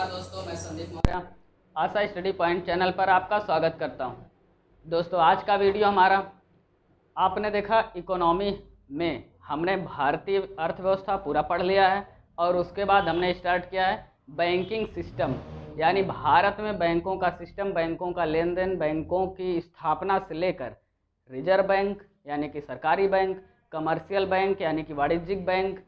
नमस्कार दोस्तों, मैं संदीप मौर्य आशा स्टडी पॉइंट चैनल पर आपका स्वागत करता हूं। दोस्तों, आज का वीडियो हमारा, आपने देखा इकोनॉमी में हमने भारतीय अर्थव्यवस्था पूरा पढ़ लिया है और उसके बाद हमने स्टार्ट किया है बैंकिंग सिस्टम, यानी भारत में बैंकों का सिस्टम, बैंकों का लेन देन, बैंकों की स्थापना से लेकर रिजर्व बैंक यानी कि सरकारी बैंक, कमर्शियल बैंक यानी कि वाणिज्यिक बैंक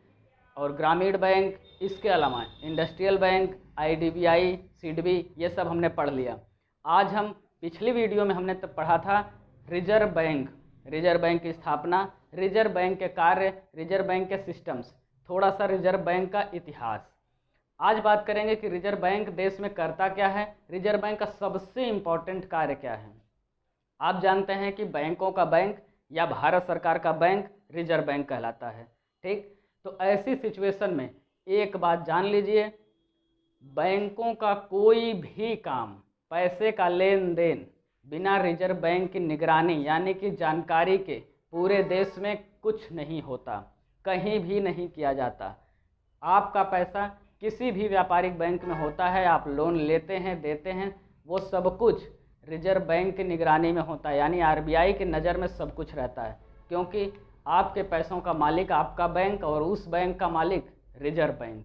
और ग्रामीण बैंक, इसके अलावा इंडस्ट्रियल बैंक, आईडीबीआई, सीडबी, ये सब हमने पढ़ लिया। आज हम पिछली वीडियो में हमने तब पढ़ा था रिजर्व बैंक, रिजर्व बैंक की स्थापना, रिजर्व बैंक के कार्य, रिजर्व बैंक के सिस्टम्स, थोड़ा सा रिजर्व बैंक का इतिहास। आज बात करेंगे कि रिजर्व बैंक देश में करता क्या है, रिजर्व बैंक का सबसे इम्पोर्टेंट कार्य क्या है। आप जानते हैं कि बैंकों का बैंक या भारत सरकार का बैंक रिजर्व बैंक कहलाता है। ठीक, तो ऐसी सिचुएशन में एक बात जान लीजिए, बैंकों का कोई भी काम, पैसे का लेन देन बिना रिजर्व बैंक की निगरानी यानी कि जानकारी के पूरे देश में कुछ नहीं होता, कहीं भी नहीं किया जाता। आपका पैसा किसी भी व्यापारिक बैंक में होता है, आप लोन लेते हैं, देते हैं, वो सब कुछ रिजर्व बैंक की निगरानी में होता है, यानी आरबीआई की नज़र में सब कुछ रहता है, क्योंकि आपके पैसों का मालिक आपका बैंक और उस बैंक का मालिक रिजर्व बैंक।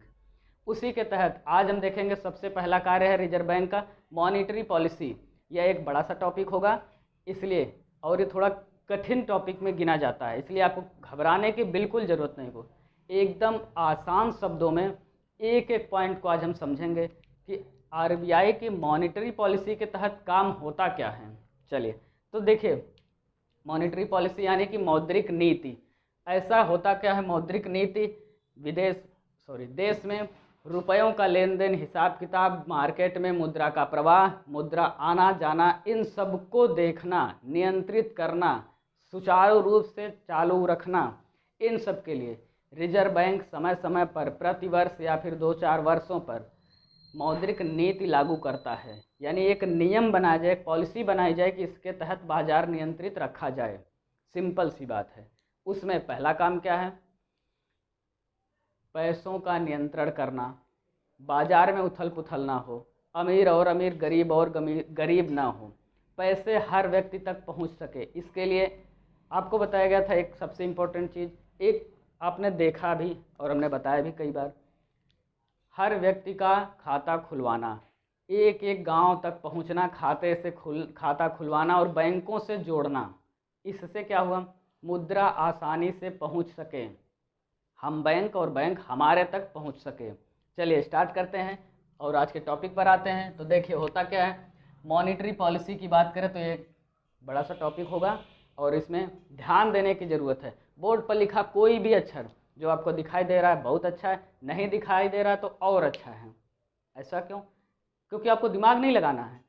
उसी के तहत आज हम देखेंगे सबसे पहला कार्य है रिजर्व बैंक का मॉनिटरी पॉलिसी। यह एक बड़ा सा टॉपिक होगा इसलिए, और ये थोड़ा कठिन टॉपिक में गिना जाता है, इसलिए आपको घबराने की बिल्कुल ज़रूरत नहीं हो। एकदम आसान शब्दों में एक एक पॉइंट को आज हम समझेंगे कि आरबीआई की मॉनिटरी पॉलिसी के तहत काम होता क्या है। चलिए तो देखिए, मॉनिटरी पॉलिसी यानी कि मौद्रिक नीति। ऐसा होता क्या है मौद्रिक नीति, देश में रुपयों का लेन देन, हिसाब किताब, मार्केट में मुद्रा का प्रवाह, मुद्रा आना जाना, इन सब को देखना, नियंत्रित करना, सुचारू रूप से चालू रखना, इन सब के लिए रिजर्व बैंक समय समय पर प्रतिवर्ष या फिर 2-4 वर्षों पर मौद्रिक नीति लागू करता है, यानी एक नियम बनाया जाए, एक पॉलिसी बनाई जाए कि इसके तहत बाजार नियंत्रित रखा जाए। सिंपल सी बात है। उसमें पहला काम क्या है, पैसों का नियंत्रण करना, बाजार में उथल पुथल ना हो, अमीर और अमीर, गरीब और गरीब ना हो, पैसे हर व्यक्ति तक पहुंच सके। इसके लिए आपको बताया गया था एक सबसे इम्पोर्टेंट चीज़, एक आपने देखा भी और हमने बताया भी कई बार, हर व्यक्ति का खाता खुलवाना, एक एक गांव तक पहुंचना, खाते से खाता खुलवाना और बैंकों से जोड़ना। इससे क्या हुआ, मुद्रा आसानी से पहुंच सके, हम बैंक और बैंक हमारे तक पहुंच सके। चलिए स्टार्ट करते हैं और आज के टॉपिक पर आते हैं। तो देखिए होता क्या है, मॉनिटरी पॉलिसी की बात करें तो ये बड़ा सा टॉपिक होगा और इसमें ध्यान देने की ज़रूरत है। बोर्ड पर लिखा कोई भी अक्षर जो आपको दिखाई दे रहा है बहुत अच्छा है, नहीं दिखाई दे रहा तो और अच्छा है। ऐसा क्यों? क्योंकि आपको दिमाग नहीं लगाना है।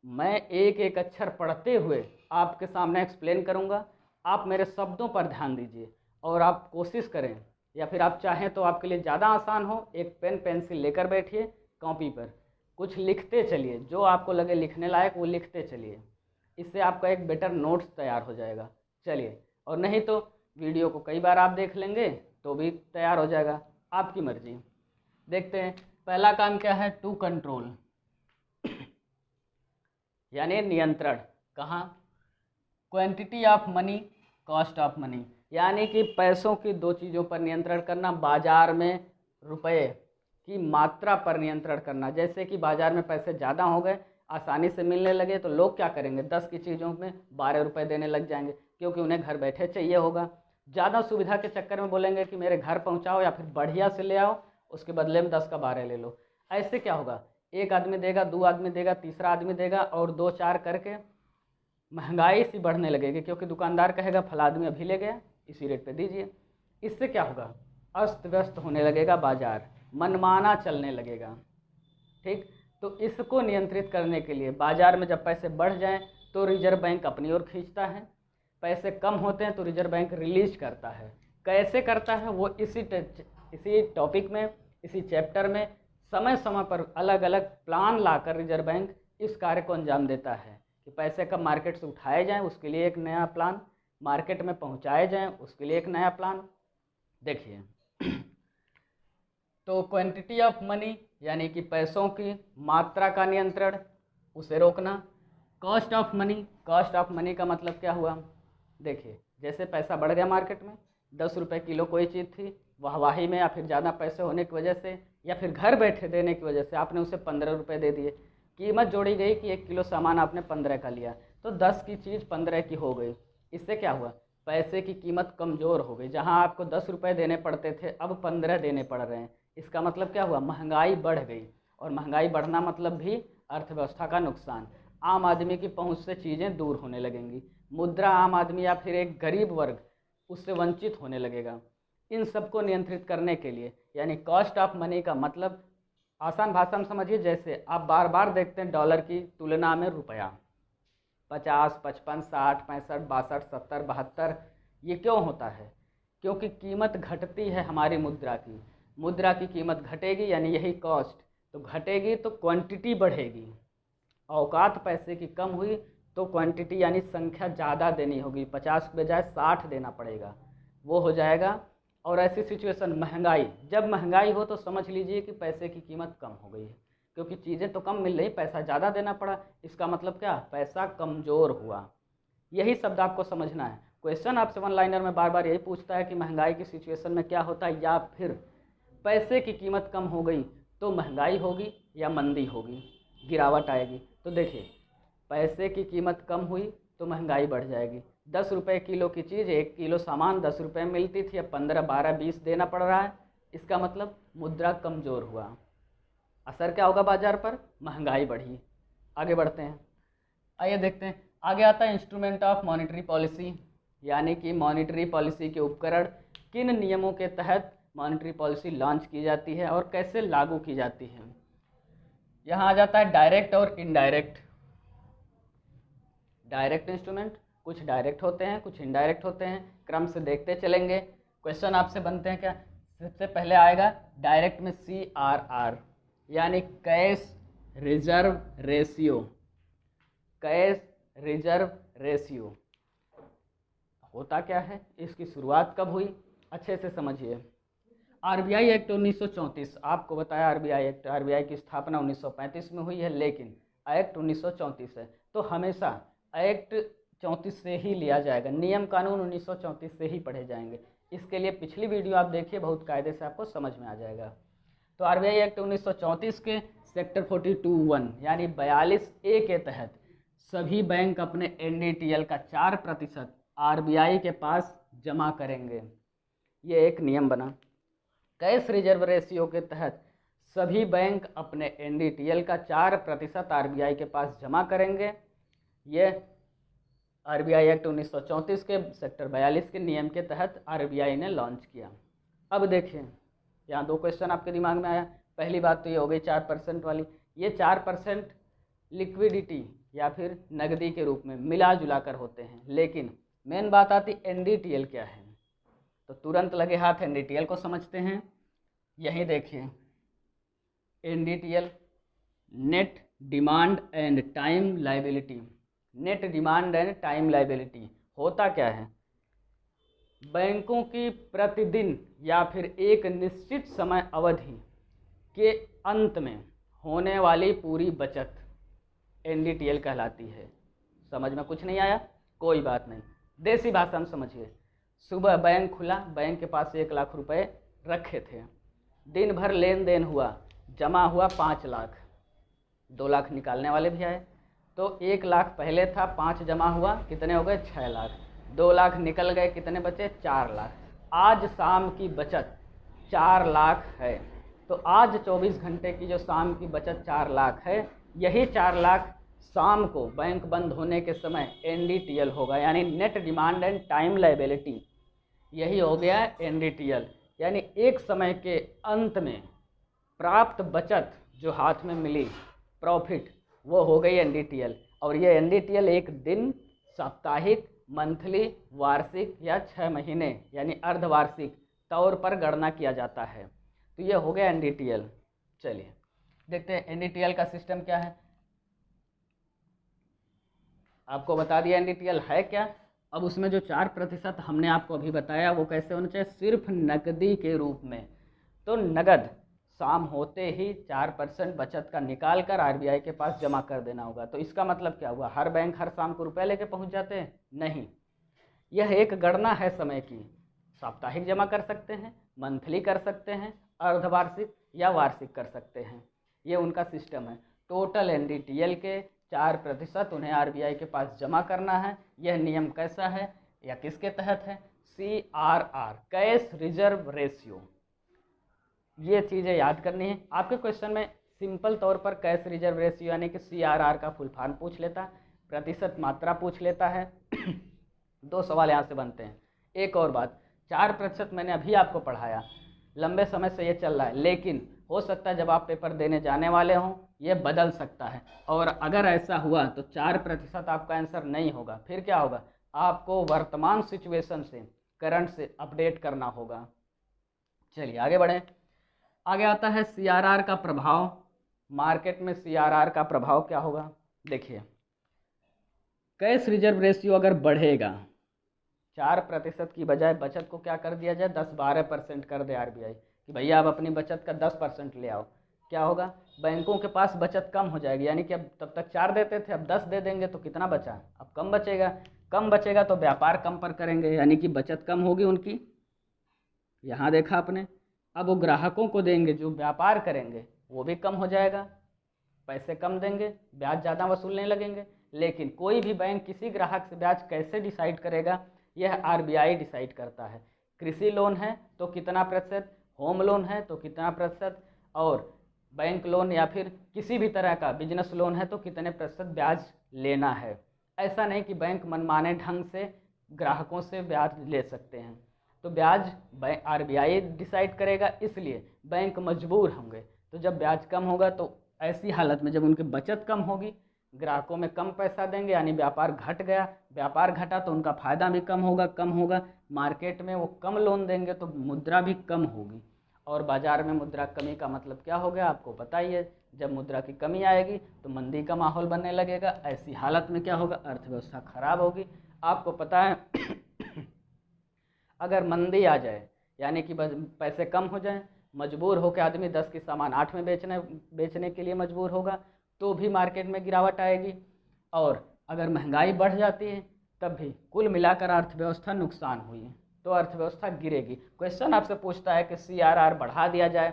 मैं एक एक अक्षर पढ़ते हुए आपके सामने एक्सप्लेन करूंगा, आप मेरे शब्दों पर ध्यान दीजिए और आप कोशिश करें, या फिर आप चाहें तो आपके लिए ज़्यादा आसान हो, एक पेन पेंसिल लेकर बैठिए, कॉपी पर कुछ लिखते चलिए, जो आपको लगे लिखने लायक वो लिखते चलिए, इससे आपका एक बेटर नोट्स तैयार हो जाएगा। चलिए, और नहीं तो वीडियो को कई बार आप देख लेंगे तो भी तैयार हो जाएगा, आपकी मर्जी। देखते हैं पहला काम क्या है, टू कंट्रोल यानी नियंत्रण। कहाँ? Quantity of money, cost of money, यानी कि पैसों की दो चीज़ों पर नियंत्रण करना। बाजार में रुपए की मात्रा पर नियंत्रण करना, जैसे कि बाजार में पैसे ज़्यादा हो गए, आसानी से मिलने लगे, तो लोग क्या करेंगे, 10 की चीज़ों में 12 रुपये देने लग जाएंगे, क्योंकि उन्हें घर बैठे चाहिए होगा। ज़्यादा सुविधा के चक्कर में बोलेंगे कि मेरे घर पहुँचाओ या फिर बढ़िया से ले आओ, उसके बदले में 10 का 12 ले लो। ऐसे क्या होगा, एक आदमी देगा, 2 आदमी देगा, तीसरा आदमी देगा, और 2-4 करके महंगाई सी बढ़ने लगेगी, क्योंकि दुकानदार कहेगा फला आदमी अभी ले गया, इसी रेट पे दीजिए। इससे क्या होगा, अस्त व्यस्त होने लगेगा बाजार, मनमाना चलने लगेगा। ठीक, तो इसको नियंत्रित करने के लिए बाजार में जब पैसे बढ़ जाएं तो रिजर्व बैंक अपनी ओर खींचता है, पैसे कम होते हैं तो रिजर्व बैंक रिलीज करता है। कैसे करता है वो इसी टॉपिक में, इसी चैप्टर में समय समय पर अलग अलग प्लान लाकर रिजर्व बैंक इस कार्य को अंजाम देता है कि पैसे कब मार्केट से उठाए जाएं उसके लिए एक नया प्लान, मार्केट में पहुंचाए जाएं उसके लिए एक नया प्लान। देखिए तो क्वांटिटी ऑफ मनी यानी कि पैसों की मात्रा का नियंत्रण, उसे रोकना। कॉस्ट ऑफ मनी का मतलब क्या हुआ? देखिए, जैसे पैसा बढ़ गया मार्केट में, 10 रुपये किलो कोई चीज़ थी, वाहवाही में या फिर ज़्यादा पैसे होने की वजह से या फिर घर बैठे देने की वजह से आपने उसे 15 रुपये दे दिए। कीमत जोड़ी गई कि 1 किलो सामान आपने 15 का लिया, तो 10 की चीज़ 15 की हो गई। इससे क्या हुआ? पैसे की कीमत कमज़ोर हो गई। जहां आपको 10 रुपये देने पड़ते थे, अब 15 देने पड़ रहे हैं। इसका मतलब क्या हुआ? महंगाई बढ़ गई, और महंगाई बढ़ना मतलब भी अर्थव्यवस्था का नुकसान। आम आदमी की पहुंच से चीज़ें दूर होने लगेंगी। मुद्रा आम आदमी या फिर एक गरीब वर्ग उससे वंचित होने लगेगा। इन सबको नियंत्रित करने के लिए, यानी कॉस्ट ऑफ मनी का मतलब आसान भाषा में समझिए, जैसे आप बार बार देखते हैं डॉलर की तुलना में रुपया 50, 55, 60, 65, 62, 70, 72, ये क्यों होता है? क्योंकि कीमत घटती है हमारी मुद्रा की कीमत घटेगी, यानी यही कॉस्ट तो घटेगी, तो क्वांटिटी बढ़ेगी। औकात पैसे की कम हुई तो क्वांटिटी यानी संख्या ज़्यादा देनी होगी, 50 के बजाय 60 देना पड़ेगा, वो हो जाएगा। और ऐसी सिचुएशन महंगाई, जब महंगाई हो तो समझ लीजिए कि पैसे की कीमत कम हो गई है, क्योंकि चीज़ें तो कम मिल रही, पैसा ज़्यादा देना पड़ा। इसका मतलब क्या? पैसा कमज़ोर हुआ। यही शब्द आपको समझना है। क्वेश्चन आपसे वन लाइनर में बार बार यही पूछता है कि महंगाई की सिचुएशन में क्या होता है, या फिर पैसे की कीमत कम हो गई तो महंगाई होगी या मंदी होगी, गिरावट आएगी। तो देखिए, पैसे की कीमत कम हुई तो महंगाई बढ़ जाएगी। 10 रुपये किलो की चीज़, 1 किलो सामान 10 रुपये में मिलती थी, अब 15, 12, 20 देना पड़ रहा है। इसका मतलब मुद्रा कमज़ोर हुआ। असर क्या होगा बाजार पर? महंगाई बढ़ी। आगे बढ़ते हैं, आइए देखते हैं। आगे आता है इंस्ट्रूमेंट ऑफ मॉनेटरी पॉलिसी, यानी कि मॉनेटरी पॉलिसी के उपकरण। किन नियमों के तहत मॉनेटरी पॉलिसी लॉन्च की जाती है और कैसे लागू की जाती है? यहाँ आ जाता है डायरेक्ट और इनडायरेक्ट। डायरेक्ट इंस्ट्रूमेंट, कुछ डायरेक्ट होते हैं, कुछ इनडायरेक्ट होते हैं। क्रम से देखते चलेंगे। क्वेश्चन आपसे बनते हैं क्या? सबसे पहले आएगा डायरेक्ट में CRR, यानी cash reserve ratio. Cash reserve ratio होता क्या है? इसकी शुरुआत कब हुई? अच्छे से समझिए। RBI एक्ट 1934, आपको बताया RBI एक्ट, RBI की स्थापना 1935 में हुई है, लेकिन एक्ट 1934 है, तो हमेशा एक्ट 34 से ही लिया जाएगा। नियम कानून 1934 से ही पढ़े जाएंगे। इसके लिए पिछली वीडियो आप देखिए, बहुत कायदे से आपको समझ में आ जाएगा। तो RBI एक्ट 1934 के सेक्टर 42(1) यानी 42A के तहत सभी बैंक अपने NDTL का 4% RBI के पास जमा करेंगे। ये एक नियम बना। कैश रिजर्व रेशियो के तहत सभी बैंक अपने NDTL का 4% RBI के पास जमा करेंगे। ये RBI एक्ट 1934 के सेक्टर 42 के नियम के तहत RBI ने लॉन्च किया। अब देखिए, यहाँ 2 क्वेश्चन आपके दिमाग में आया। पहली बात तो ये हो गई 4% वाली। ये 4% लिक्विडिटी या फिर नकदी के रूप में मिला जुला कर होते हैं, लेकिन मेन बात आती NDTL क्या है, तो तुरंत लगे हाथ NDTL को समझते हैं। यही देखिए, NDTL net demand and time liability. Net demand and time liability होता क्या है? बैंकों की प्रतिदिन या फिर एक निश्चित समय अवधि के अंत में होने वाली पूरी बचत NDTL कहलाती है। समझ में कुछ नहीं आया? कोई बात नहीं, देसी भाषा में समझिए। सुबह बैंक खुला, बैंक के पास 1 लाख रुपए रखे थे, दिन भर लेन देन हुआ, जमा हुआ 5 लाख, 2 लाख निकालने वाले भी आए, तो 1 लाख पहले था, 5 जमा हुआ, कितने हो गए? 6 लाख। 2 लाख निकल गए, कितने बचे? 4 लाख। आज शाम की बचत 4 लाख है। तो आज 24 घंटे की जो शाम की बचत 4 लाख है, यही 4 लाख शाम को बैंक बंद होने के समय NDTL होगा, यानी net demand and time liability. यही हो गया NDTL, यानी एक समय के अंत में प्राप्त बचत जो हाथ में मिली, प्रॉफिट, वो हो गई NDTL। और ये NDTL एक दिन, साप्ताहिक, मंथली, वार्षिक या 6 महीने यानी अर्धवार्षिक तौर पर गणना किया जाता है। तो ये हो गया NDTL। चलिए देखते हैं NDTL का सिस्टम क्या है। आपको बता दिया NDTL है क्या। अब उसमें जो 4% हमने आपको अभी बताया वो कैसे होना चाहिए? सिर्फ नकदी के रूप में। तो नगद शाम होते ही 4% बचत का निकाल कर आरबीआई के पास जमा कर देना होगा। तो इसका मतलब क्या हुआ, हर बैंक हर शाम को रुपये लेके पहुंच जाते हैं? नहीं, यह एक गणना है समय की। साप्ताहिक जमा कर सकते हैं, मंथली कर सकते हैं, अर्धवार्षिक या वार्षिक कर सकते हैं। ये उनका सिस्टम है। टोटल एनडीटीएल के 4% उन्हें आरबीआई के पास जमा करना है। यह नियम कैसा है या किसके तहत है? CRR, cash reserve ratio. ये चीज़ें याद करनी है। आपके क्वेश्चन में सिंपल तौर पर कैश रिजर्व रेशियो यानी कि CRR का फुल फॉर्म पूछ लेता, प्रतिशत मात्रा पूछ लेता है। 2 सवाल यहाँ से बनते हैं। एक और बात, 4% मैंने अभी आपको पढ़ाया, लंबे समय से ये चल रहा है, लेकिन हो सकता है जब आप पेपर देने जाने वाले हों ये बदल सकता है। और अगर ऐसा हुआ तो 4% आपका आंसर नहीं होगा। फिर क्या होगा, आपको वर्तमान सिचुएशन से, करंट से अपडेट करना होगा। चलिए आगे बढ़ें। आगे आता है CRR का प्रभाव। मार्केट में CRR का प्रभाव क्या होगा? देखिए, कैश रिजर्व रेशियो अगर बढ़ेगा, 4% की बजाय बचत को क्या कर दिया जाए, 10-12% कर दे आरबीआई कि भैया आप अपनी बचत का 10% ले आओ, क्या होगा, बैंकों के पास बचत कम हो जाएगी। यानी कि अब तब तक 4 देते थे, अब 10 दे देंगे तो कितना बचा, अब कम बचेगा। कम बचेगा तो व्यापार कम पर करेंगे, यानी कि बचत कम होगी उनकी। यहाँ देखा आपने, अब वो ग्राहकों को देंगे, जो व्यापार करेंगे वो भी कम हो जाएगा, पैसे कम देंगे, ब्याज ज़्यादा वसूलने लगेंगे। लेकिन कोई भी बैंक किसी ग्राहक से ब्याज कैसे डिसाइड करेगा, यह आरबीआई डिसाइड करता है। कृषि लोन है तो कितना प्रतिशत, होम लोन है तो कितना प्रतिशत, और बैंक लोन या फिर किसी भी तरह का बिजनेस लोन है तो कितने प्रतिशत ब्याज लेना है। ऐसा नहीं कि बैंक मनमाने ढंग से ग्राहकों से ब्याज ले सकते हैं। तो ब्याज आरबीआई डिसाइड करेगा, इसलिए बैंक मजबूर होंगे। तो जब ब्याज कम होगा तो ऐसी हालत में जब उनकी बचत कम होगी, ग्राहकों में कम पैसा देंगे, यानी व्यापार घट गया, व्यापार घटा तो उनका फायदा भी कम होगा, मार्केट में वो कम लोन देंगे तो मुद्रा भी कम होगी। और बाजार में मुद्रा कमी का मतलब क्या हो गया, आपको पता ही है। जब मुद्रा की कमी आएगी तो मंदी का माहौल बनने लगेगा। ऐसी हालत में क्या होगा, अर्थव्यवस्था खराब होगी। आपको पता है अगर मंदी आ जाए, यानी कि पैसे कम हो जाएं, मजबूर होकर आदमी 10 की सामान 8 में बेचने के लिए मजबूर होगा, तो भी मार्केट में गिरावट आएगी। और अगर महंगाई बढ़ जाती है तब भी कुल मिलाकर अर्थव्यवस्था नुकसान हुई है, तो अर्थव्यवस्था गिरेगी। क्वेश्चन आपसे पूछता है कि CRR बढ़ा दिया जाए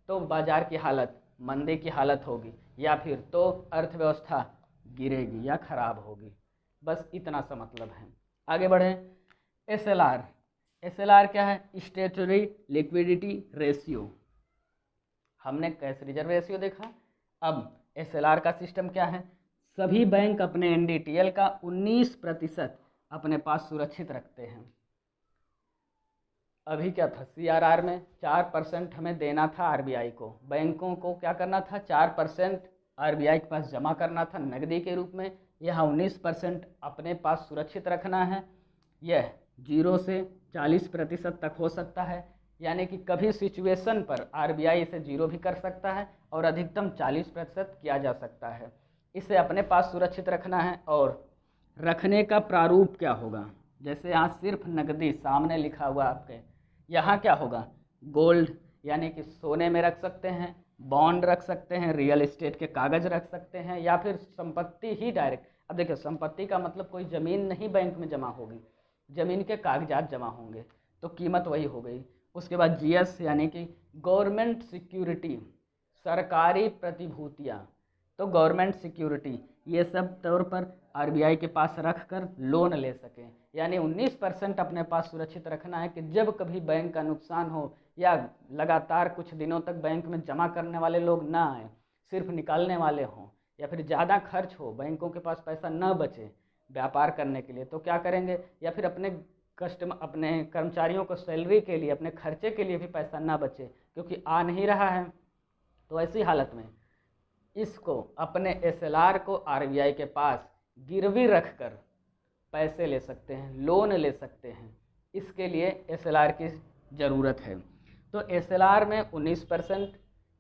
तो बाजार की हालत, मंदी की हालत होगी, या फिर तो अर्थव्यवस्था गिरेगी या खराब होगी। बस इतना सा मतलब है। आगे बढ़ें। SLR क्या है, स्टेटरी लिक्विडिटी रेशियो। हमने कैश रिजर्व रेशियो देखा, अब SLR का सिस्टम क्या है, सभी बैंक अपने NDTL का 19% अपने पास सुरक्षित रखते हैं। अभी क्या था, CRR में 4% हमें देना था आरबीआई को, बैंकों को क्या करना था, 4% आरबीआई के पास जमा करना था नकदी के रूप में। यहाँ 19% अपने पास सुरक्षित रखना है। यह 0 से 40% तक हो सकता है, यानी कि कभी सिचुएशन पर आरबीआई इसे 0 भी कर सकता है और अधिकतम 40% किया जा सकता है। इसे अपने पास सुरक्षित रखना है। और रखने का प्रारूप क्या होगा, जैसे यहाँ सिर्फ नकदी सामने लिखा हुआ आपके, यहाँ क्या होगा, गोल्ड यानी कि सोने में रख सकते हैं, बॉन्ड रख सकते हैं, रियल एस्टेट के कागज रख सकते हैं, या फिर संपत्ति ही डायरेक्ट। अब देखिए, संपत्ति का मतलब कोई ज़मीन नहीं बैंक में जमा होगी, ज़मीन के कागजात जमा होंगे, तो कीमत वही हो गई। उसके बाद GS यानी कि गवर्नमेंट सिक्योरिटी, सरकारी प्रतिभूतियाँ, तो गवर्नमेंट सिक्योरिटी ये सब तौर पर आरबीआई के पास रख कर लोन ले सकें। यानी 19% अपने पास सुरक्षित रखना है कि जब कभी बैंक का नुकसान हो या लगातार कुछ दिनों तक बैंक में जमा करने वाले लोग ना आए, सिर्फ निकालने वाले हों, या फिर ज़्यादा खर्च हो, बैंकों के पास पैसा न बचे व्यापार करने के लिए, तो क्या करेंगे, या फिर अपने अपने कर्मचारियों को सैलरी के लिए, अपने खर्चे के लिए भी पैसा ना बचे क्योंकि आ नहीं रहा है। तो ऐसी हालत में इसको अपने SLR को आरबीआई के पास गिरवी रखकर पैसे ले सकते हैं, लोन ले सकते हैं। इसके लिए SLR की ज़रूरत है। तो SLR में 19%,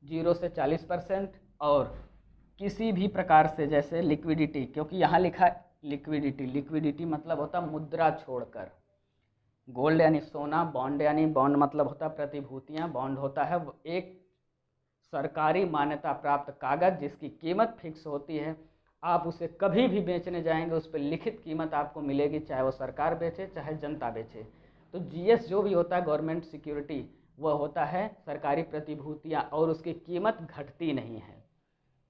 0 से 40%, और किसी भी प्रकार से जैसे लिक्विडिटी, क्योंकि यहाँ लिखा है लिक्विडिटी मतलब होता मुद्रा छोड़कर। गोल्ड यानी सोना, बॉन्ड यानी बॉन्ड मतलब होता प्रतिभूतियाँ, बॉन्ड होता है एक सरकारी मान्यता प्राप्त कागज जिसकी कीमत फिक्स होती है, आप उसे कभी भी बेचने जाएंगे उस पर लिखित कीमत आपको मिलेगी, चाहे वो सरकार बेचे चाहे जनता बेचे। तो जीएस जो भी होता है गवर्नमेंट सिक्योरिटी, वह होता है सरकारी प्रतिभूतियाँ और उसकी कीमत घटती नहीं है।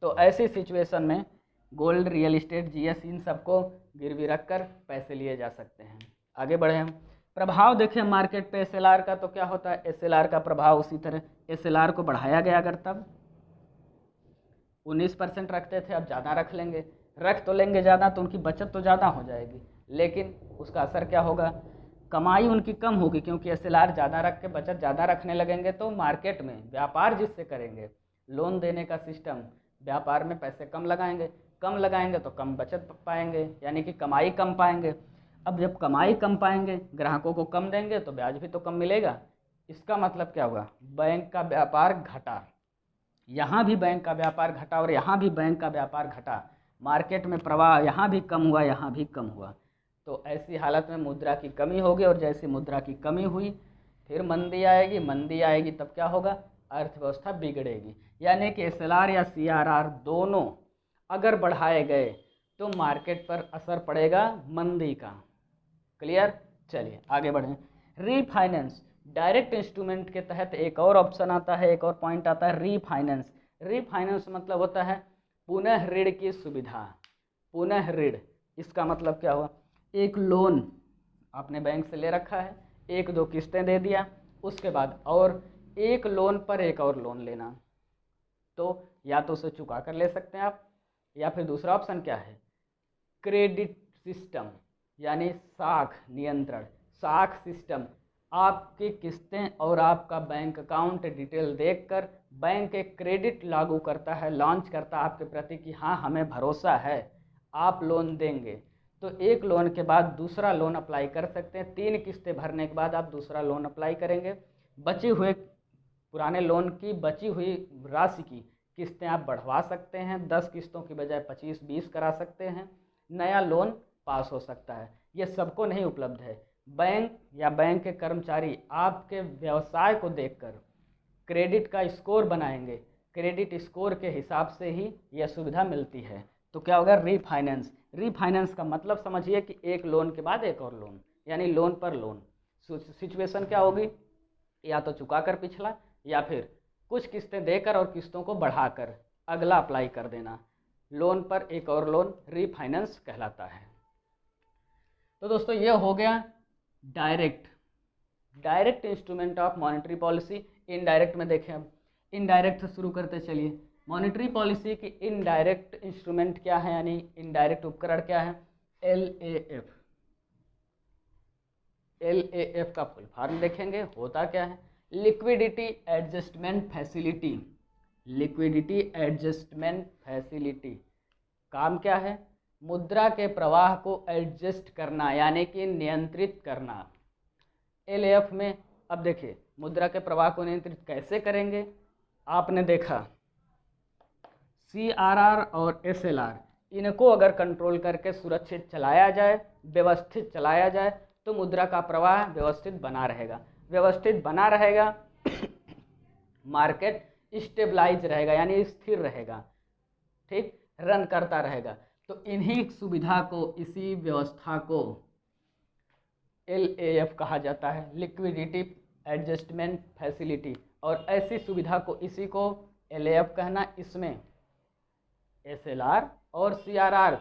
तो ऐसी सिचुएशन में गोल्ड, रियल एस्टेट, जीएस इन सबको गिरवी रखकर पैसे लिए जा सकते हैं। आगे बढ़े हम। प्रभाव देखें मार्केट पे एसएलआर का, तो क्या होता है एसएलआर का प्रभाव उसी तरह एसएलआर को बढ़ाया गया, अगर तब 19% रखते थे, अब ज़्यादा रख लेंगे, रख तो लेंगे ज़्यादा तो उनकी बचत तो ज़्यादा हो जाएगी, लेकिन उसका असर क्या होगा, कमाई उनकी कम होगी, क्योंकि एसएलआर ज़्यादा रख के बचत ज़्यादा रखने लगेंगे तो मार्केट में व्यापार जिससे करेंगे, लोन देने का सिस्टम, व्यापार में पैसे कम लगाएंगे तो कम बचत पाएंगे, यानी कि कमाई कम पाएंगे। अब जब कमाई कम पाएंगे, ग्राहकों को कम देंगे तो ब्याज भी तो कम मिलेगा। इसका मतलब क्या होगा, बैंक का व्यापार घटा, यहाँ भी बैंक का व्यापार घटा और यहाँ भी बैंक का व्यापार घटा, मार्केट में प्रवाह यहाँ भी कम हुआ यहाँ भी कम हुआ। तो ऐसी हालत में मुद्रा की कमी होगी, और जैसी मुद्रा की कमी हुई फिर मंदी आएगी, तब क्या होगा, अर्थव्यवस्था बिगड़ेगी। यानी कि एसएलआर या सीआरआर दोनों अगर बढ़ाए गए तो मार्केट पर असर पड़ेगा मंदी का। क्लियर। चलिए आगे बढ़ें। रीफाइनेंस, डायरेक्ट इंस्ट्रूमेंट के तहत एक और ऑप्शन आता है, एक और पॉइंट आता है रीफाइनेंस। रीफाइनेंस मतलब होता है पुनः ऋण की सुविधा, पुनः ऋण। इसका मतलब क्या हुआ, एक लोन आपने बैंक से ले रखा है, एक दो किस्तें दे दिया, उसके बाद और एक लोन पर एक और लोन लेना, तो या तो उसे चुका कर ले सकते हैं आप, या फिर दूसरा ऑप्शन क्या है, क्रेडिट सिस्टम, यानी साख नियंत्रण, साख सिस्टम। आपकी किस्तें और आपका बैंक अकाउंट डिटेल देखकर बैंक एक क्रेडिट लागू करता है, लॉन्च करता है आपके प्रति कि हाँ हमें भरोसा है आप लोन देंगे, तो एक लोन के बाद दूसरा लोन अप्लाई कर सकते हैं। 3 किस्तें भरने के बाद आप दूसरा लोन अप्लाई करेंगे, बचे हुए पुराने लोन की बची हुई राशि की किस्तें आप बढ़वा सकते हैं, 10 किस्तों की बजाय 25-20 करा सकते हैं, नया लोन पास हो सकता है। ये सबको नहीं उपलब्ध है। बैंक या बैंक के कर्मचारी आपके व्यवसाय को देखकर क्रेडिट का स्कोर बनाएंगे, क्रेडिट स्कोर के हिसाब से ही यह सुविधा मिलती है। तो क्या होगा, रीफाइनेंस। रीफाइनेंस का मतलब समझिए कि एक लोन के बाद एक और लोन, यानी लोन पर लोन। सिचुएशन क्या होगी, या तो चुका कर पिछला, या फिर कुछ किस्तें देकर और किस्तों को बढ़ाकर अगला अप्लाई कर देना, लोन पर एक और लोन रीफाइनेंस कहलाता है। तो दोस्तों ये हो गया direct instrument of monetary policy. Indirect में देखें, अब इनडायरेक्ट से शुरू करते चलिए। मॉनेटरी पॉलिसी की इनडायरेक्ट इंस्ट्रूमेंट क्या है, यानी इनडायरेक्ट उपकरण क्या है, LAF। LAF का फुल फॉर्म देखेंगे, होता क्या है, liquidity adjustment facility. Liquidity adjustment facility काम क्या है, मुद्रा के प्रवाह को एडजस्ट करना, यानी कि नियंत्रित करना। LAF में अब देखिए मुद्रा के प्रवाह को नियंत्रित कैसे करेंगे, आपने देखा CRR और SLR, इनको अगर कंट्रोल करके सुरक्षित चलाया जाए, व्यवस्थित चलाया जाए, तो मुद्रा का प्रवाह व्यवस्थित बना रहेगा मार्केट स्टेबलाइज रहेगा, यानी स्थिर रहेगा, ठीक, रन करता रहेगा। तो इन्हीं सुविधा को, इसी व्यवस्था को LAF कहा जाता है, लिक्विडिटी एडजस्टमेंट फैसिलिटी। और ऐसी सुविधा को, इसी को LAF कहना, इसमें SLR और CRR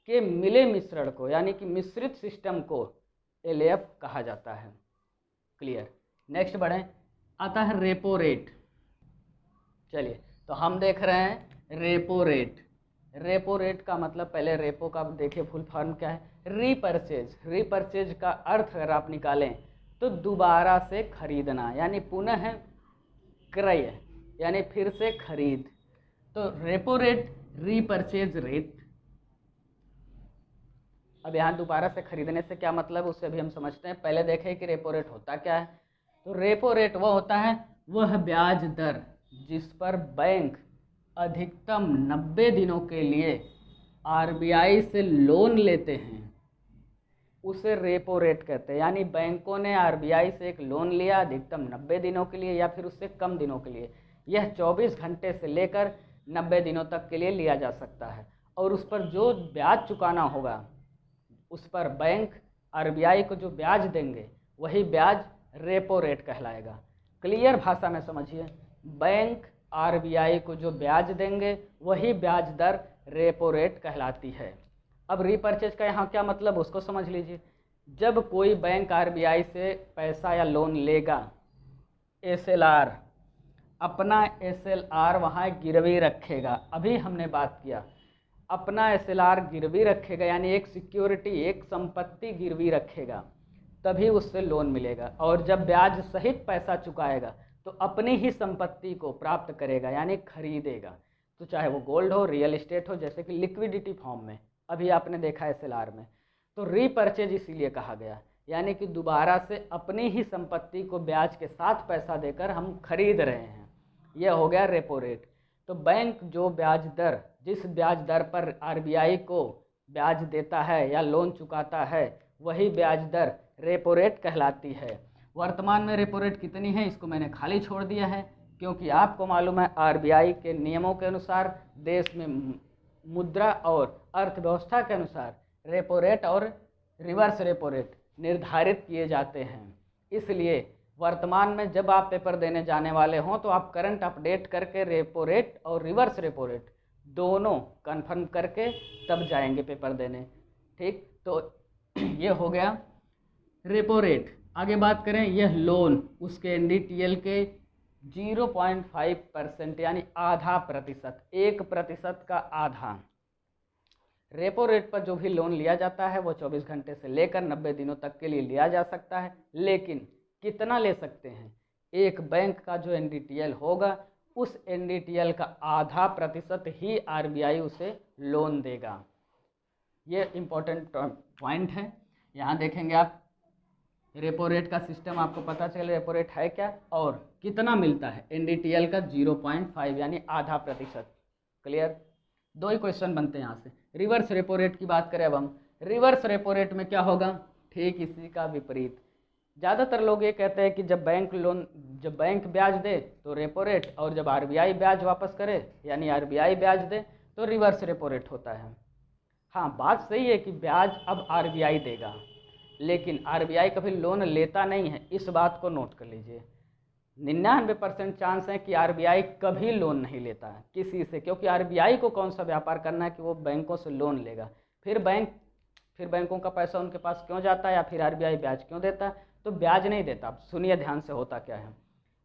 के मिले मिश्रण को, यानी कि मिश्रित सिस्टम को LAF कहा जाता है। क्लियर। नेक्स्ट बढ़ें, आता है रेपो रेट। चलिए तो हम देख रहे हैं रेपो रेट। रेपो रेट का मतलब, पहले रेपो का देखिए फुल फॉर्म क्या है, रीपरचेज। रीपरचेज का अर्थ अगर आप निकालें तो दोबारा से खरीदना, यानी पुनः क्रय, यानी फिर से खरीद। तो रेपो रेट, रीपरचेज रेट। अब यहाँ दोबारा से खरीदने से क्या मतलब, उससे भी हम समझते हैं। पहले देखें कि रेपो रेट होता क्या है। तो रेपो रेट वो होता है, वह ब्याज दर जिस पर बैंक अधिकतम 90 दिनों के लिए RBI से लोन लेते हैं, उसे रेपो रेट कहते हैं। यानी बैंकों ने RBI से एक लोन लिया अधिकतम 90 दिनों के लिए या फिर उससे कम दिनों के लिए, यह 24 घंटे से लेकर 90 दिनों तक के लिए लिया जा सकता है और उस पर जो ब्याज चुकाना होगा उस पर बैंक आरबीआई को जो ब्याज देंगे वही ब्याज रेपो रेट कहलाएगा। क्लियर भाषा में समझिए, बैंक आरबीआई को जो ब्याज देंगे वही ब्याज दर रेपो रेट कहलाती है। अब रीपर्चेज का यहाँ क्या मतलब उसको समझ लीजिए। जब कोई बैंक आरबीआई से पैसा या लोन लेगा, एसएलआर, अपना एसएलआर वहाँ गिरवी रखेगा। अभी हमने बात किया, अपना एसएलआर गिरवी रखेगा यानी एक सिक्योरिटी, एक संपत्ति गिरवी रखेगा, तभी उससे लोन मिलेगा। और जब ब्याज सहित पैसा चुकाएगा तो अपनी ही संपत्ति को प्राप्त करेगा यानी खरीदेगा। तो चाहे वो गोल्ड हो, रियल एस्टेट हो, जैसे कि लिक्विडिटी फॉर्म में अभी आपने देखा एसएलआर में। तो रीपर्चेज इसीलिए कहा गया, यानी कि दोबारा से अपनी ही संपत्ति को ब्याज के साथ पैसा देकर हम खरीद रहे हैं। यह हो गया रेपो रेट। तो बैंक जो ब्याज दर, जिस ब्याज दर पर आरबीआई को ब्याज देता है या लोन चुकाता है, वही ब्याज दर रेपो रेट कहलाती है। वर्तमान में रेपो रेट कितनी है इसको मैंने खाली छोड़ दिया है, क्योंकि आपको मालूम है आरबीआई के नियमों के अनुसार देश में मुद्रा और अर्थव्यवस्था के अनुसार रेपो रेट और रिवर्स रेपो रेट निर्धारित किए जाते हैं। इसलिए वर्तमान में जब आप पेपर देने जाने वाले हों तो आप करंट अपडेट करके रेपो रेट और रिवर्स रेपो रेट दोनों कंफर्म करके तब जाएंगे पेपर देने। ठीक, तो ये हो गया रेपो रेट। आगे बात करें, यह लोन उसके एनडीटीएल के 0.5% यानी आधा प्रतिशत, 1% का आधा। रेपो रेट पर जो भी लोन लिया जाता है वो 24 घंटे से लेकर 90 दिनों तक के लिए लिया जा सकता है, लेकिन कितना ले सकते हैं? एक बैंक का जो एनडीटीएल होगा उस एनडीटीएल का आधा प्रतिशत ही आरबीआई उसे लोन देगा। ये इम्पोर्टेंट पॉइंट है। यहाँ देखेंगे आप रेपो रेट का सिस्टम, आपको पता चले रेपो रेट है क्या और कितना मिलता है। एनडीटीएल का 0.5 यानी आधा प्रतिशत। क्लियर, दो ही क्वेश्चन बनते हैं यहाँ से। रिवर्स रेपो रेट की बात करें अब हम, रिवर्स रेपो रेट में क्या होगा? ठीक इसी का विपरीत। ज़्यादातर लोग ये कहते हैं कि जब बैंक ब्याज दे तो रेपो रेट, और जब आरबीआई ब्याज वापस करे यानी आरबीआई ब्याज दे तो रिवर्स रेपो रेट होता है। हाँ, बात सही है कि ब्याज अब आरबीआई देगा, लेकिन आरबीआई कभी लोन लेता नहीं है, इस बात को नोट कर लीजिए। 99% चांस है कि आरबीआई कभी लोन नहीं लेता है किसी से, क्योंकि आरबीआई को कौन सा व्यापार करना है कि वो बैंकों से लोन लेगा। फिर बैंकों का पैसा उनके पास क्यों जाता है या फिर आरबीआई ब्याज क्यों देता है? तो ब्याज नहीं देता। अब सुनिए ध्यान से, होता क्या है,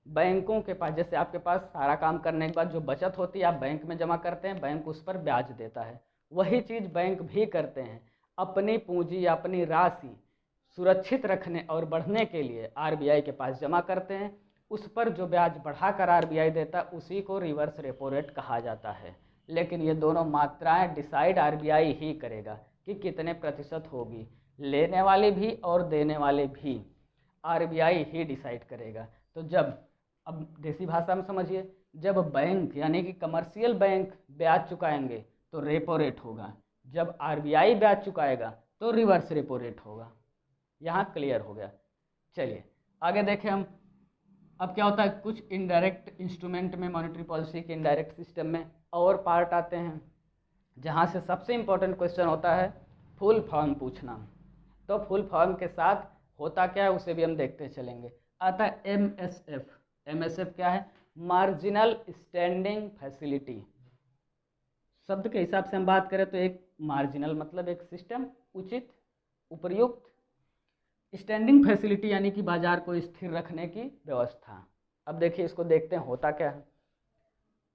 बैंकों के पास, जैसे आपके पास सारा काम करने के बाद जो बचत होती है आप बैंक में जमा करते हैं, बैंक उस पर ब्याज देता है। वही चीज़ बैंक भी करते हैं, अपनी पूंजी या अपनी राशि सुरक्षित रखने और बढ़ने के लिए आरबीआई के पास जमा करते हैं। उस पर जो ब्याज बढ़ाकर आरबीआई देता उसी को रिवर्स रेपो रेट कहा जाता है। लेकिन ये दोनों मात्राएं डिसाइड आरबीआई ही करेगा कि कितने प्रतिशत होगी, लेने वाले भी और देने वाले भी आरबीआई ही डिसाइड करेगा। तो जब, अब देसी भाषा में समझिए, जब बैंक यानी कि कमर्शियल बैंक ब्याज चुकाएंगे तो रेपो रेट होगा, जब आरबीआई ब्याज चुकाएगा तो रिवर्स रेपो रेट होगा। यहाँ क्लियर हो गया। चलिए आगे देखें हम। अब क्या होता है, कुछ इनडायरेक्ट इंस्ट्रूमेंट में, मॉनेटरी पॉलिसी के इनडायरेक्ट सिस्टम में और पार्ट आते हैं, जहाँ से सबसे इम्पोर्टेंट क्वेश्चन होता है फुल फॉर्म पूछना। तो फुल फॉर्म के साथ होता क्या है उसे भी हम देखते चलेंगे। आता है एमएसएफ। एमएसएफ क्या है? Marginal standing facility. शब्द के हिसाब से हम बात करें तो एक मार्जिनल मतलब एक सिस्टम, उचित, उपयुक्त, स्टैंडिंग फैसिलिटी यानी कि बाजार को स्थिर रखने की व्यवस्था। अब देखिए इसको देखते हैं होता क्या है।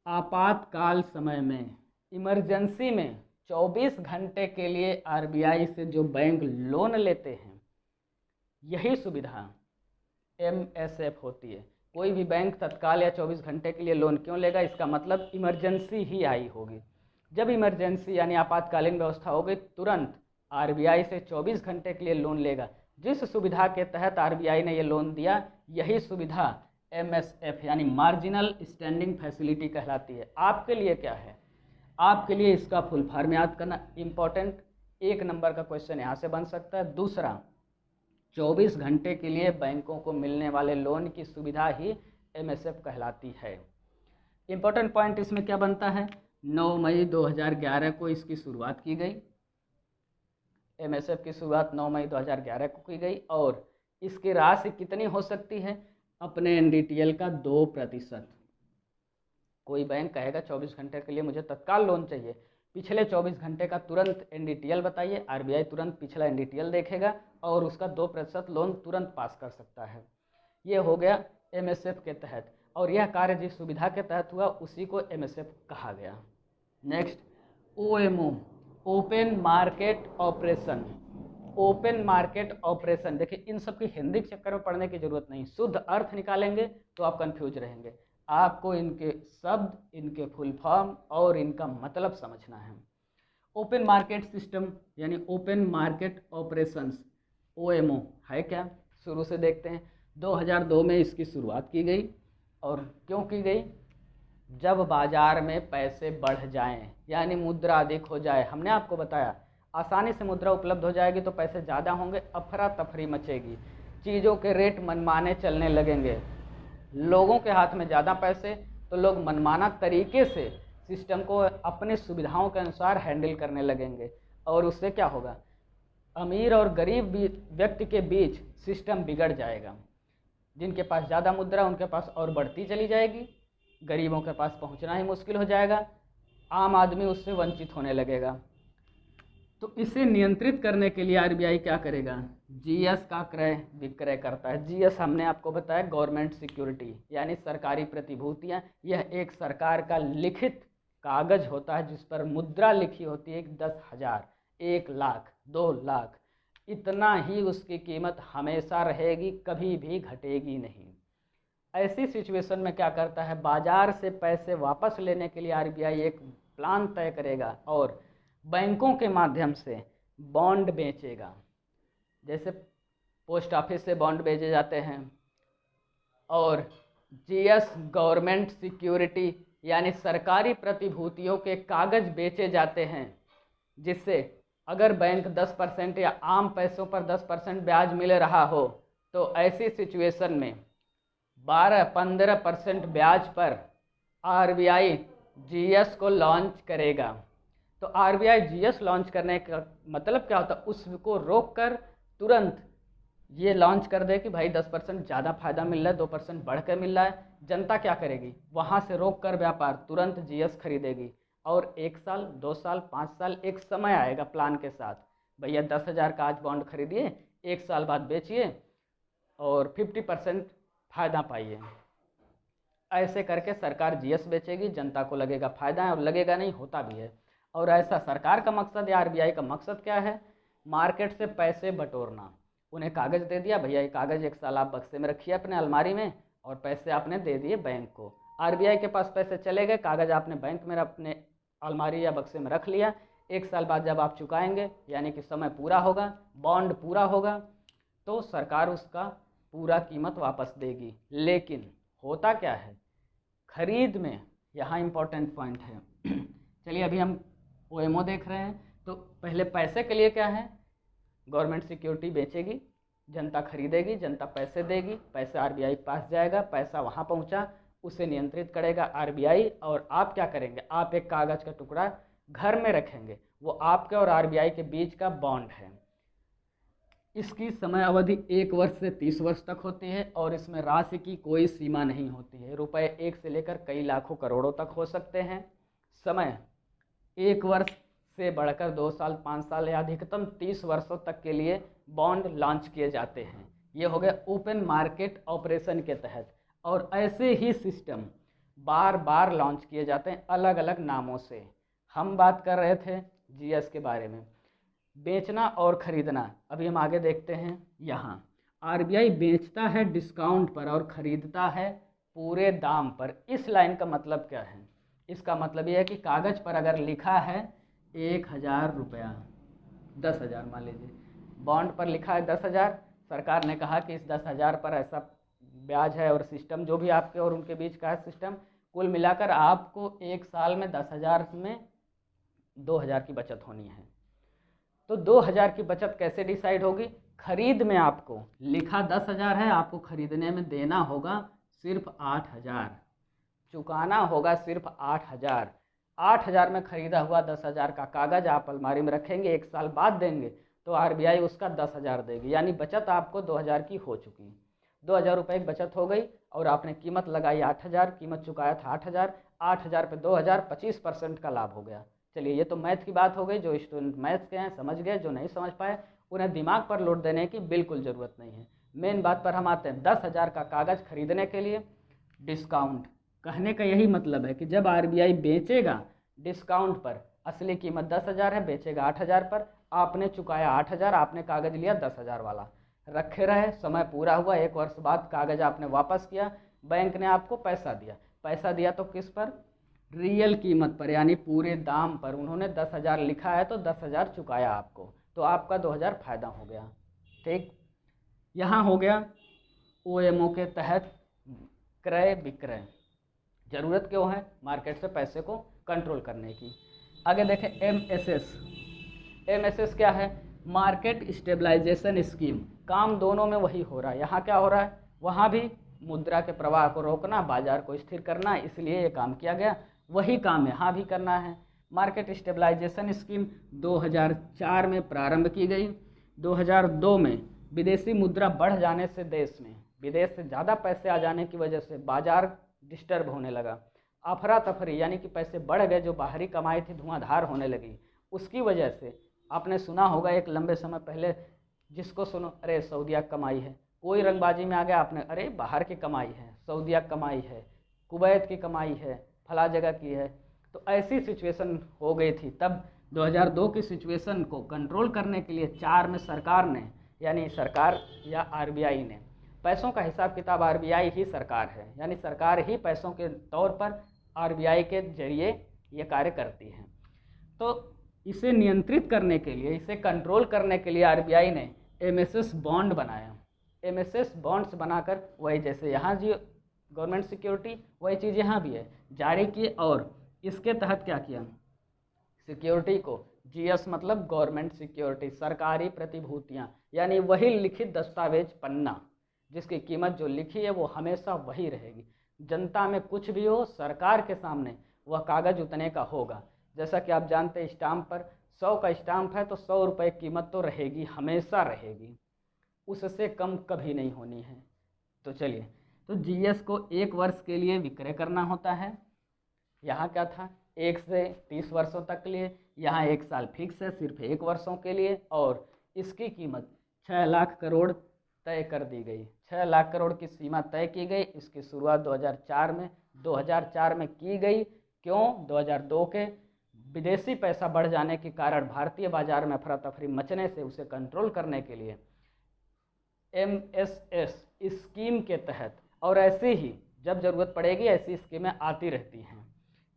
आपातकाल समय में, इमरजेंसी में 24 घंटे के लिए आरबीआई से जो बैंक लोन लेते हैं, यही सुविधा एमएसएफ होती है। कोई भी बैंक तत्काल या 24 घंटे के लिए लोन क्यों लेगा? इसका मतलब इमरजेंसी ही आई होगी। जब इमरजेंसी यानी आपातकालीन व्यवस्था हो गई, तुरंत आरबीआई से 24 घंटे के लिए लोन लेगा। जिस सुविधा के तहत आरबीआई ने ये लोन दिया, यही सुविधा एमएसएफ यानी मार्जिनल स्टैंडिंग फैसिलिटी कहलाती है। आपके लिए क्या है? आपके लिए इसका फुल फॉर्म याद करना इम्पोर्टेंट। 1 नंबर का क्वेश्चन यहाँ से बन सकता है। दूसरा, 24 घंटे के लिए बैंकों को मिलने वाले लोन की सुविधा ही एमएसएफ कहलाती है। इम्पोर्टेंट पॉइंट इसमें क्या बनता है, 9 मई 2011 को इसकी शुरुआत की गई। एमएसएफ की शुरुआत 9 मई 2011 को की गई और इसकी राशि कितनी हो सकती है, अपने एनडीटीएल का 2%। कोई बैंक कहेगा 24 घंटे के लिए मुझे तत्काल लोन चाहिए, पिछले 24 घंटे का तुरंत एनडीटीएल बताइए, आरबीआई तुरंत पिछला एनडीटीएल देखेगा और उसका 2% लोन तुरंत पास कर सकता है। ये हो गया एमएसएफ के तहत, और यह कार्य जिस सुविधा के तहत हुआ उसी को एमएसएफ कहा गया। Next OMO, open market operation. Open market operation, देखिए इन सब की हिंदी के चक्कर में पढ़ने की जरूरत नहीं, शुद्ध अर्थ निकालेंगे तो आप कंफ्यूज रहेंगे। आपको इनके शब्द, इनके फुल फॉर्म और इनका मतलब समझना है। ओपन मार्केट सिस्टम यानी ओपन मार्केट ऑपरेशंस, ओएमओ है क्या, शुरू से देखते हैं। 2002 में इसकी शुरुआत की गई, और क्यों की गई, जब बाजार में पैसे बढ़ जाएं यानी मुद्रा अधिक हो जाए। हमने आपको बताया आसानी से मुद्रा उपलब्ध हो जाएगी तो पैसे ज़्यादा होंगे, अफरा तफरी मचेगी, चीज़ों के रेट मनमाने चलने लगेंगे, लोगों के हाथ में ज़्यादा पैसे तो लोग मनमाना तरीके से सिस्टम को अपने सुविधाओं के अनुसार हैंडल करने लगेंगे, और उससे क्या होगा, अमीर और गरीब व्यक्ति के बीच सिस्टम बिगड़ जाएगा। जिनके पास ज़्यादा मुद्रा उनके पास और बढ़ती चली जाएगी, गरीबों के पास पहुंचना ही मुश्किल हो जाएगा, आम आदमी उससे वंचित होने लगेगा। तो इसे नियंत्रित करने के लिए आरबीआई क्या करेगा, जीएस का क्रय विक्रय करता है। जीएस हमने आपको बताया गवर्नमेंट सिक्योरिटी यानी सरकारी प्रतिभूतियां। यह एक सरकार का लिखित कागज होता है जिस पर मुद्रा लिखी होती है, 10,000, 1 लाख, 2 लाख, इतना ही उसकी कीमत हमेशा रहेगी, कभी भी घटेगी नहीं। ऐसी सिचुएशन में क्या करता है, बाजार से पैसे वापस लेने के लिए आरबीआई एक प्लान तय करेगा और बैंकों के माध्यम से बॉन्ड बेचेगा। जैसे पोस्ट ऑफिस से बॉन्ड बेचे जाते हैं, और जीएस गवर्नमेंट सिक्योरिटी यानी सरकारी प्रतिभूतियों के कागज बेचे जाते हैं, जिससे अगर बैंक 10% या आम पैसों पर 10% ब्याज मिल रहा हो तो ऐसी सिचुएशन में 12-15% ब्याज पर आरबीआई जीएस को लॉन्च करेगा। तो आरबीआई जीएस लॉन्च करने का मतलब क्या होता है, उसको रोककर तुरंत ये लॉन्च कर दे कि भाई 10% ज़्यादा फायदा मिल रहा है, 2% बढ़ कर मिल रहा है। जनता क्या करेगी, वहाँ से रोक कर व्यापार तुरंत जीएस खरीदेगी, और 1 साल, 2 साल, 5 साल एक समय आएगा प्लान के साथ, भैया 10,000 का आज बॉन्ड खरीदिए, 1 साल बाद बेचिए और 50% फायदा पाइए। ऐसे करके सरकार जीएस बेचेगी, जनता को लगेगा फायदा है, और लगेगा नहीं, होता भी है। और ऐसा सरकार का मकसद या आरबीआई का मकसद क्या है, मार्केट से पैसे बटोरना। उन्हें कागज़ दे दिया, भैया ये कागज़ 1 साल आप बक्से में रखिए अपने अलमारी में, और पैसे आपने दे दिए बैंक को। आरबीआई के पास पैसे चले गए, कागज़ आपने बैंक में अपने अलमारी या बक्से में रख लिया। 1 साल बाद जब आप चुकाएंगे यानी कि समय पूरा होगा, बॉन्ड पूरा होगा, तो सरकार उसका पूरा कीमत वापस देगी। लेकिन होता क्या है, खरीद में यहाँ इम्पोर्टेंट पॉइंट है। चलिए अभी हम ओएमओ देख रहे हैं, तो पहले पैसे के लिए क्या है, गवर्नमेंट सिक्योरिटी बेचेगी, जनता खरीदेगी, जनता पैसे देगी, पैसा आरबीआई के पास जाएगा, पैसा वहाँ पहुँचा, उसे नियंत्रित करेगा आरबीआई। और आप क्या करेंगे, आप एक कागज़ का टुकड़ा घर में रखेंगे, वो आपके और आरबीआई के बीच का बॉन्ड है। इसकी समय अवधि 1 वर्ष से 30 वर्ष तक होती है, और इसमें राशि की कोई सीमा नहीं होती है। रुपए 1 से लेकर कई लाखों करोड़ों तक हो सकते हैं। समय 1 वर्ष से बढ़कर 2 साल, 5 साल या अधिकतम 30 वर्षों तक के लिए बॉन्ड लॉन्च किए जाते हैं। ये हो गया ओपन मार्केट ऑपरेशन के तहत। और ऐसे ही सिस्टम बार बार लॉन्च किए जाते हैं अलग अलग नामों से। हम बात कर रहे थे जीएस के बारे में, बेचना और खरीदना। अभी हम आगे देखते हैं। यहाँ आरबीआई बेचता है डिस्काउंट पर और ख़रीदता है पूरे दाम पर। इस लाइन का मतलब क्या है, इसका मतलब ये है कि कागज़ पर अगर लिखा है 1,000 रुपया, 10,000 मान लीजिए, बॉन्ड पर लिखा है 10,000, सरकार ने कहा कि इस 10,000 पर ऐसा ब्याज है और सिस्टम जो भी आपके और उनके बीच का है सिस्टम, कुल मिलाकर आपको 1 साल में 10,000 में 2,000 की बचत होनी है। तो 2,000 की बचत कैसे डिसाइड होगी, खरीद में आपको लिखा 10,000 है, आपको खरीदने में देना होगा सिर्फ 8,000। चुकाना होगा सिर्फ 8,000। 8,000 में खरीदा हुआ 10,000 का कागज़ आप अलमारी में रखेंगे, 1 साल बाद देंगे तो आरबीआई उसका 10,000 देगी, यानी बचत आपको 2,000 की हो चुकी। 2,000 रुपये की बचत हो गई और आपने कीमत लगाई 8,000, कीमत चुकाया था 8,000, 8,000 पे 2,000, 25% का लाभ हो गया। चलिए ये तो मैथ की बात हो गई, जो स्टूडेंट मैथ्स के हैं समझ गए, जो नहीं समझ पाए उन्हें दिमाग पर लोड देने की बिल्कुल ज़रूरत नहीं है। मेन बात पर हम आते हैं। 10,000 का कागज़ खरीदने के लिए डिस्काउंट, कहने का यही मतलब है कि जब आरबीआई बेचेगा डिस्काउंट पर, असली कीमत 10,000 है, बेचेगा 8,000 पर, आपने चुकाया 8,000, आपने कागज़ लिया 10,000 वाला, रखे रहे, समय पूरा हुआ, 1 वर्ष बाद कागज़ आपने वापस किया, बैंक ने आपको पैसा दिया। पैसा दिया तो किस पर? रियल कीमत पर, यानी पूरे दाम पर। उन्होंने 10,000 लिखा है तो 10,000 चुकाया आपको, तो आपका 2,000 फायदा हो गया। ठीक, यहाँ हो गया ओएमओ के तहत क्रय विक्रय। ज़रूरत क्यों है? मार्केट से पैसे को कंट्रोल करने की। आगे देखें एमएसएस। एमएसएस क्या है? Market stabilization scheme. काम दोनों में वही हो रहा है। यहाँ क्या हो रहा है? वहाँ भी मुद्रा के प्रवाह को रोकना, बाजार को स्थिर करना, इसलिए ये काम किया गया। वही काम यहाँ भी करना है। मार्केट स्टेबलाइजेशन स्कीम 2004 में प्रारंभ की गई। 2002 में विदेशी मुद्रा बढ़ जाने से देश में विदेश से ज़्यादा पैसे आ जाने की वजह से बाजार डिस्टर्ब होने लगा। अफरा तफरी, यानी कि पैसे बढ़ गए, जो बाहरी कमाई थी धुआंधार होने लगी। उसकी वजह से आपने सुना होगा एक लंबे समय पहले, जिसको सुनो अरे सऊदीया कमाई है, कोई रंगबाजी में आ गया, आपने अरे बाहर की कमाई है, सऊदीया कमाई है, कुवैत की कमाई है, फला जगह की है। तो ऐसी सिचुएशन हो गई थी। तब 2002 की सिचुएशन को कंट्रोल करने के लिए 4 में सरकार ने, यानी सरकार या आरबीआई ने, पैसों का हिसाब किताब आरबीआई ही सरकार है, यानी सरकार ही पैसों के तौर पर आरबीआई के जरिए ये कार्य करती है। तो इसे नियंत्रित करने के लिए, इसे कंट्रोल करने के लिए आरबीआई ने एमएसएस बॉन्ड बनाया। एमएसएस बॉन्ड्स बनाकर, वही जैसे यहाँ जी गवर्नमेंट सिक्योरिटी, वही चीज़ यहाँ भी है, जारी किए। और इसके तहत क्या किया? सिक्योरिटी को, जीएस मतलब गवर्नमेंट सिक्योरिटी, सरकारी प्रतिभूतियाँ, यानी वही लिखित दस्तावेज पन्ना जिसकी कीमत जो लिखी है वो हमेशा वही रहेगी। जनता में कुछ भी हो, सरकार के सामने वह कागज़ उतने का होगा। जैसा कि आप जानते हैं स्टाम्प पर 100 का स्टाम्प है तो 100 रुपये कीमत तो रहेगी, हमेशा रहेगी, उससे कम कभी नहीं होनी है। तो चलिए, तो जीएस को 1 वर्ष के लिए विक्रय करना होता है। यहाँ क्या था? 1 से 30 वर्षों तक के लिए। यहाँ 1 साल फिक्स है, सिर्फ 1 वर्षों के लिए। और इसकी कीमत 6 लाख करोड़ तय कर दी गई। 6 लाख करोड़ की सीमा तय की गई। इसकी शुरुआत 2004 में की गई। क्यों? 2002 के विदेशी पैसा बढ़ जाने के कारण भारतीय बाजार में अफरा तफरी मचने से उसे कंट्रोल करने के लिए एमएसएस स्कीम के तहत, और ऐसे ही जब ज़रूरत पड़ेगी ऐसी स्कीमें आती रहती हैं।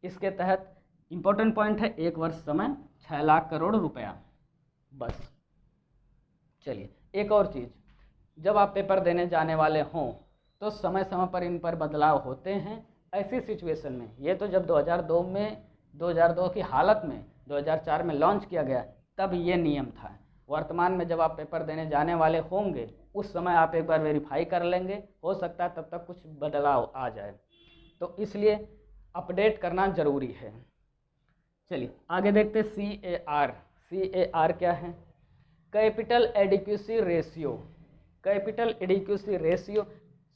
इसके तहत इम्पोर्टेंट पॉइंट है 1 वर्ष समय, 6 लाख करोड़ रुपया, बस। चलिए, एक और चीज़, जब आप पेपर देने जाने वाले हों तो समय समय पर इन पर बदलाव होते हैं। ऐसी सिचुएशन में, ये तो जब 2002 की हालत में 2004 में लॉन्च किया गया, तब ये नियम था। वर्तमान में जब आप पेपर देने जाने वाले होंगे उस समय आप एक बार वेरीफाई कर लेंगे, हो सकता है तब तक कुछ बदलाव आ जाए, तो इसलिए अपडेट करना ज़रूरी है। चलिए आगे देखते CAR। CAR क्या है? Capital adequacy ratio. Capital adequacy ratio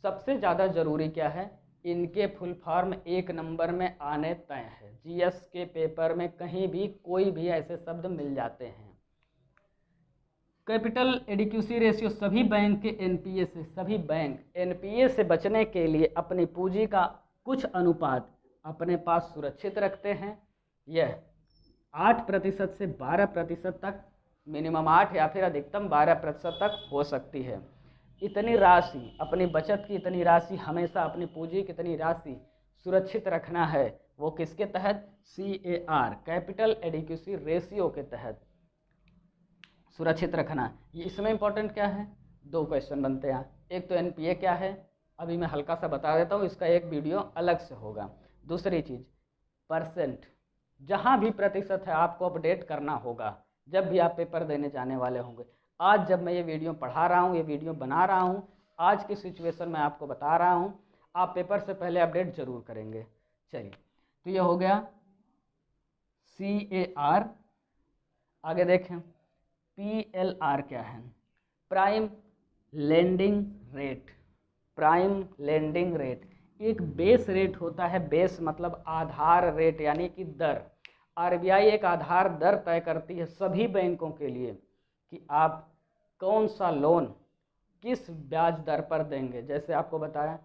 सबसे ज़्यादा ज़रूरी क्या है? इनके फुल फॉर्म 1 नंबर में आने तय है। जीएस के पेपर में कहीं भी कोई भी ऐसे शब्द मिल जाते हैं। कैपिटल एडिक्वेसी रेशियो सभी बैंक के एनपीए से, सभी बैंक एनपीए से बचने के लिए अपनी पूंजी का कुछ अनुपात अपने पास सुरक्षित रखते हैं। यह 8% से 12% तक, मिनिमम 8 या फिर अधिकतम 12% तक हो सकती है। इतनी राशि, अपनी बचत की इतनी राशि, हमेशा अपनी पूंजी की इतनी राशि सुरक्षित रखना है। वो किसके तहत? CAR, कैपिटल एडिक्वेसी रेशियो के तहत सुरक्षित रखना। ये इसमें इंपॉर्टेंट क्या है? 2 क्वेश्चन बनते हैं। एक तो एनपीए क्या है, अभी मैं हल्का सा बता देता हूँ, इसका एक वीडियो अलग से होगा। दूसरी चीज़ परसेंट, जहाँ भी प्रतिशत है आपको अपडेट करना होगा जब भी आप पेपर देने जाने वाले होंगे। आज जब मैं ये वीडियो पढ़ा रहा हूँ, ये वीडियो बना रहा हूँ, आज की सिचुएशन में आपको बता रहा हूँ, आप पेपर से पहले अपडेट ज़रूर करेंगे। चलिए, तो ये हो गया CAR। आगे देखें PLR क्या है, prime lending rate. Prime lending rate एक बेस रेट होता है, बेस मतलब आधार रेट यानी कि दर। RBI एक आधार दर तय करती है सभी बैंकों के लिए कि आप कौन सा लोन किस ब्याज दर पर देंगे। जैसे आपको बताया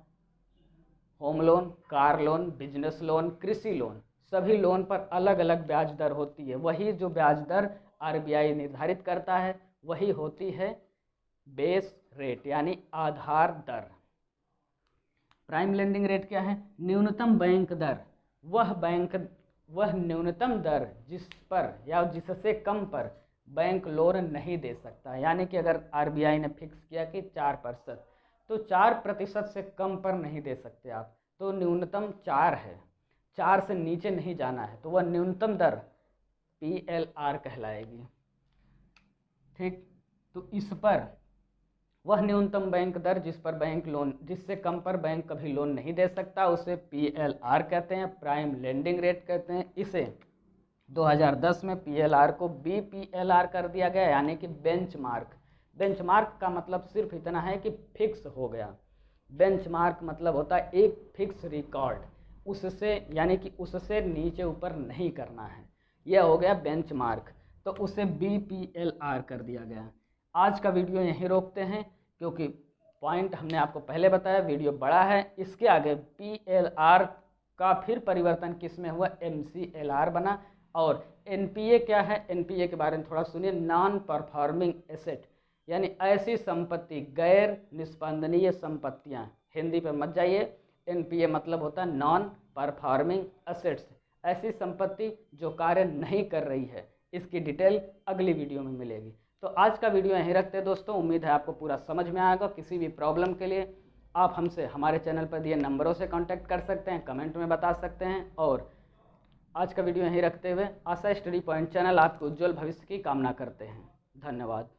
home loan, car loan, business loan, कृषि लोन, सभी लोन पर अलग अलग ब्याज दर होती है। वही जो ब्याज दर RBI निर्धारित करता है वही होती है बेस रेट यानी आधार दर। प्राइम लेंडिंग रेट क्या है, न्यूनतम बैंक दर। वह न्यूनतम दर जिस पर या जिससे कम पर बैंक लोन नहीं दे सकता। यानी कि अगर RBI ने फिक्स किया कि 4%, तो 4% से कम पर नहीं दे सकते आप, तो न्यूनतम 4 है, 4 से नीचे नहीं जाना है, तो वह न्यूनतम दर PLR कहलाएगी। ठीक, तो इस पर वह न्यूनतम बैंक दर जिस पर बैंक लोन, जिससे कम पर बैंक कभी लोन नहीं दे सकता, उसे PLR कहते हैं, प्राइम लेंडिंग रेट कहते हैं। इसे 2010 में PLR को BPLR कर दिया गया, यानी कि बेंचमार्क। बेंचमार्क का मतलब सिर्फ इतना है कि फिक्स हो गया। बेंचमार्क मतलब होता है एक फिक्स रिकॉर्ड, उससे यानी कि उससे नीचे ऊपर नहीं करना है, यह हो गया बेंचमार्क, तो उसे BPLR कर दिया गया। आज का वीडियो यहीं रोकते हैं क्योंकि पॉइंट हमने आपको पहले बताया, वीडियो बड़ा है। इसके आगे PLR का फिर परिवर्तन किस में हुआ, MCLR बना। और NPA क्या है, NPA के बारे में थोड़ा सुनिए। नॉन परफॉर्मिंग एसेट यानी ऐसी संपत्ति, गैर निस्पंदनीय संपत्तियां। हिंदी पे मत जाइए, NPA मतलब होता है नॉन परफॉर्मिंग एसेट्स, ऐसी संपत्ति जो कार्य नहीं कर रही है। इसकी डिटेल अगली वीडियो में मिलेगी। तो आज का वीडियो यहीं रखते हैं दोस्तों, उम्मीद है आपको पूरा समझ में आएगा। किसी भी प्रॉब्लम के लिए आप हमसे हमारे चैनल पर दिए नंबरों से कांटेक्ट कर सकते हैं, कमेंट में बता सकते हैं। और आज का वीडियो यहीं रखते हुए आशा स्टडी पॉइंट चैनल आपके उज्जवल भविष्य की कामना करते हैं। धन्यवाद।